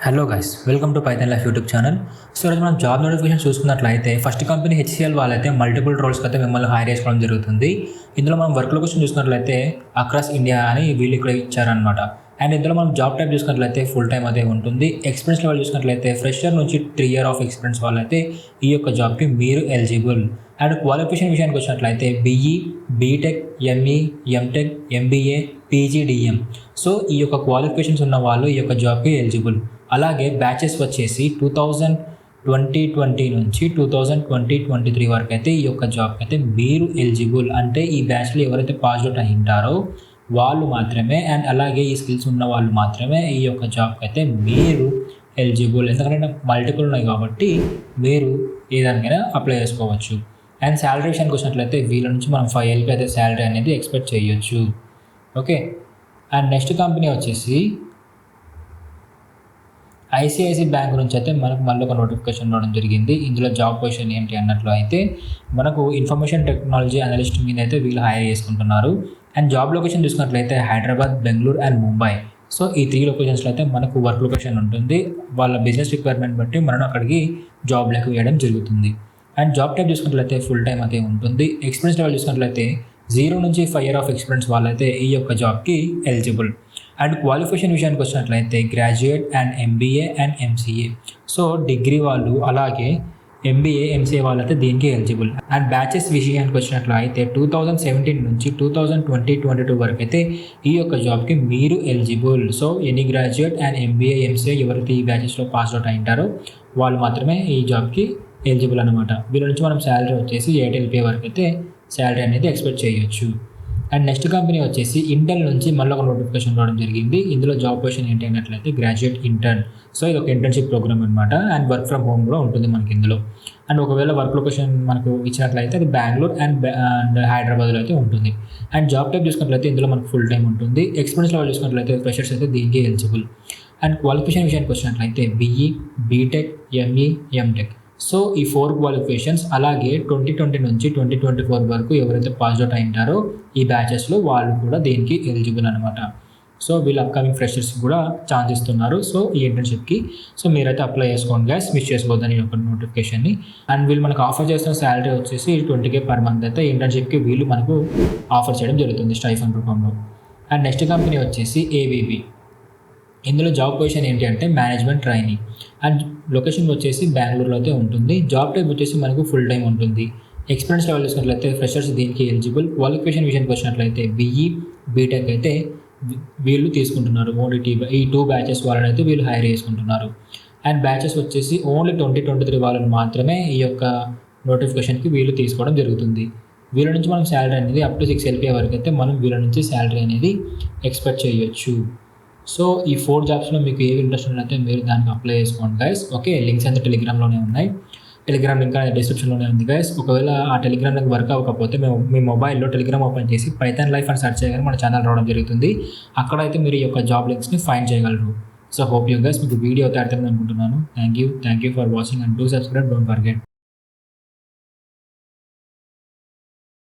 Hello guys, welcome to Python life YouTube channel. So ఈరోజు మనం job notification చూసుకున్నట్లయితే first company HCL వాళ్ళైతే multiple రోల్స్కి అయితే మిమ్మల్ని హైర్ చేసుకోవడం జరుగుతుంది. ఇందులో మనం వర్క్ లొకేషన్ చూసుకున్నట్లయితే అక్రాస్ ఇండియా అని వీళ్ళు ఇక్కడ ఇచ్చారనమాట. అండ్ ఇందులో మనం జాబ్ టైప్ చూసుకున్నట్లయితే ఫుల్ టైం అదే ఉంటుంది. ఎక్స్పీరియన్స్ లెవెల్ చూసుకున్నట్లయితే ఫ్రెషర్ నుంచి 3 years ఆఫ్ ఎక్స్పీరియన్స్ వాళ్ళైతే ఈ యొక్క జాబ్కి మీరు ఎలిజిబుల్. అండ్ క్వాలిఫికేషన్ విషయానికి వచ్చినట్లయితే BE, BTech, ME, MTech, MBA, PGDM. So ఈ యొక్క క్వాలిఫికేషన్స్ ఉన్న వాళ్ళు ఈ యొక్క జాబ్కి ఎలిజిబుల్. అలాగే బ్యాచెస్ వచ్చేసి 2020 నుంచి 2023 వరకు అయితే ఈ యొక్క జాబ్కి అయితే మీరు ఎలిజిబుల్. అంటే ఈ బ్యాచ్లో ఎవరైతే పాస్ అవుట్ అయి ఉంటారో వాళ్ళు మాత్రమే, అండ్ అలాగే ఈ స్కిల్స్ ఉన్న వాళ్ళు మాత్రమే ఈ యొక్క జాబ్కి అయితే మీరు ఎలిజిబుల్. ఎందుకంటే మల్టిపుల్ ఉన్నాయి కాబట్టి మీరు ఏదానికైనా అప్లై చేసుకోవచ్చు. అండ్ శాలరీ విషయానికి వచ్చినట్లయితే వీళ్ళ నుంచి మనం 5 years అయితే శాలరీ అనేది ఎక్స్పెక్ట్ చేయొచ్చు. ఓకే. అండ్ నెక్స్ట్ కంపెనీ వచ్చేసి ICIC బ్యాంక్ నుంచి అయితే మనకు మళ్ళీ ఒక నోటిఫికేషన్ రావడం జరిగింది. ఇందులో జాబ్ పొజిషన్ ఏంటి అన్నట్లు అయితే మనకు ఇన్ఫర్మేషన్ టెక్నాలజీ అనలిస్ట్ మీద అయితే వీళ్ళు హైర్ చేసుకుంటున్నారు. అండ్ జాబ్ లొకేషన్ చూసుకున్నట్లయితే హైదరాబాద్, బెంగళూరు అండ్ ముంబై. సో ఈ 3 లొకేషన్స్లో అయితే మనకు వర్క్ లొకేషన్ ఉంటుంది. వాళ్ళ బిజినెస్ రిక్వైర్మెంట్ బట్టి మనం అక్కడికి జాబ్ లెక్క వేయడం జరుగుతుంది. అండ్ జాబ్ టైప్ చూసుకున్నట్లయితే ఫుల్ టైం అయితే ఉంటుంది. ఎక్స్పీరియన్స్ లెవెల్ చూసుకున్నట్లయితే 0 నుంచి 5 years ఆఫ్ ఎక్స్పీరియన్స్ వాళ్ళైతే ఈ యొక్క జాబ్కి ఎలిజిబుల్. అండ్ క్వాలిఫికేషన్ విషయానికి వచ్చినట్లయితే graduate and MBA and MCA. So degree వాళ్ళు అలాగే MBA, MCA వాళ్ళైతే దీనికి ఎలిజిబుల్. అండ్ బ్యాచెస్ విషయానికి వచ్చినట్లయితే 2017 నుంచి 2022 వరకు అయితే ఈ యొక్క జాబ్కి మీరు eligible. So any graduate and MBA, MCA ఎవరైతే ఈ బ్యాచెస్లో పాస్ అవుట్ అయింటారో వాళ్ళు మాత్రమే ఈ జాబ్కి ఎలిజిబుల్ అనమాట. వీళ్ళ నుంచి మనం శాలరీ వచ్చేసి 8 LP వరకు అయితే శాలరీ అనేది ఎక్స్పెక్ట్ చేయొచ్చు. అండ్ నెక్స్ట్ కంపెనీ వచ్చేసి ఇంటర్న్ నుంచి మళ్ళీ ఒక నోటిఫికేషన్ రావడం జరిగింది. ఇందులో జాబ్ పొజిషన్ ఏంటి అన్నట్లయితే గ్రాడ్యుయేట్ ఇంటర్న్. సో ఇది ఒక ఇంటర్న్షిప్ ప్రోగ్రామ్ అనమాట. అండ్ వర్క్ ఫ్రమ్ హోమ్ కూడా ఉంటుంది మనకి ఇందులో. అండ్ ఒకవేళ వర్క్ లొకేషన్ మనకు ఇచ్చినట్లయితే అది బెంగళూరు అండ్ హైదరాబాద్లో అయితే ఉంటుంది. అండ్ జాబ్ టైప్ చూసుకున్నట్లయితే ఇందులో మనకు ఫుల్ టైం ఉంటుంది. ఎక్స్పీరియన్స్ లెవెల్ చూసుకున్నట్లయితే ఫ్రెషర్స్ అయితే దీనికి ఎలిజిబుల్. అండ్ క్వాలిఫికేషన్ విషయానికి వచ్చినట్లయితే BE, BTech, ME, MTech. So ఈ 4 క్వాలిఫికేషన్స్ అలాగే 2020 నుంచి 2024 వరకు ఎవరైతే పాస్ అవుట్ అయింటారో ఈ బ్యాచెస్లో వాళ్ళు కూడా దీనికి ఎలిజిబుల్ అనమాట. సో వీళ్ళు అప్కమింగ్ ఫ్రెషర్స్ కూడా ఛాన్స్ ఇస్తున్నారు. సో ఈ ఇంటర్న్షిప్కి సో మీరైతే అప్లై చేసుకోండి గైస్, మిస్ చేసుకోవద్దని ఈ యొక్క నోటిఫికేషన్ని. అండ్ వీళ్ళు మనకు ఆఫర్ చేస్తున్న శాలరీ వచ్చేసి 20K పర్ మంత్ అయితే ఇంటర్న్షిప్కి వీళ్ళు మనకు ఆఫర్ చేయడం జరుగుతుంది స్టైఫండ్ రూపంలో. అండ్ నెక్స్ట్ కంపెనీ వచ్చేసి ABB. ఇందులో జాబ్ పొజిషన్ ఏంటి అంటే మేనేజ్మెంట్ ట్రైనింగ్. అండ్ లొకేషన్ వచ్చేసి బెంగళూరులో అయితే ఉంటుంది. జాబ్ టైప్ వచ్చేసి మనకు ఫుల్ టైం ఉంటుంది. ఎక్స్పీరియన్స్ లెవెల్ చూసినట్లయితే ఫ్రెషర్స్ దీనికి ఎలిజిబుల్. క్వాలిఫికేషన్ విషయానికి వచ్చినట్లయితే BE, BTech అయితే వీళ్ళు తీసుకుంటున్నారు. ఓన్లీ ఈ 2 బ్యాచెస్ వాళ్ళని అయితే వీళ్ళు హైర్ చేసుకుంటున్నారు. అండ్ బ్యాచెస్ వచ్చేసి ఓన్లీ 2023 వాళ్ళని మాత్రమే ఈ యొక్క నోటిఫికేషన్కి వీళ్ళు తీసుకోవడం జరుగుతుంది. వీళ్ళ నుంచి మనం శాలరీ అనేది అప్ టు 6 LP వరకు అయితే మనం వీళ్ళ నుంచి శాలరీ అనేది ఎక్స్పెక్ట్ చేయొచ్చు. సో ఈ 4 జాబ్స్లో మీకు ఏవి ఇంట్రెస్ట్ ఉన్నట్లయితే మీరు దానికి అప్లై చేసుకోండి గైస్. ఓకే, లింక్స్ అంతా టెలిగ్రామ్లోనే ఉన్నాయి. టెలిగ్రామ్ లింక్ అనేది డిస్క్రిప్షన్లోనే ఉంది గైస్. ఒకవేళ ఆ టెలిగ్రామ్ లింక్ వర్క్ అవ్వకపోతే మీ మొబైల్లో టెలిగ్రామ్ ఓపెన్ చేసి పైథాన్ లైఫ్ అని సెర్చ్ చేయగానే మన ఛానల్ రావడం జరుగుతుంది. అక్కడైతే మీరు ఈ యొక్క జాబ్ లింక్స్ని ఫైండ్ చేయగలరు. సో హోప్ యూ గైస్ మీకు వీడియో అయితే అర్థమైంది అనుకుంటున్నాను. Thank you for watching and do subscribe, don't forget.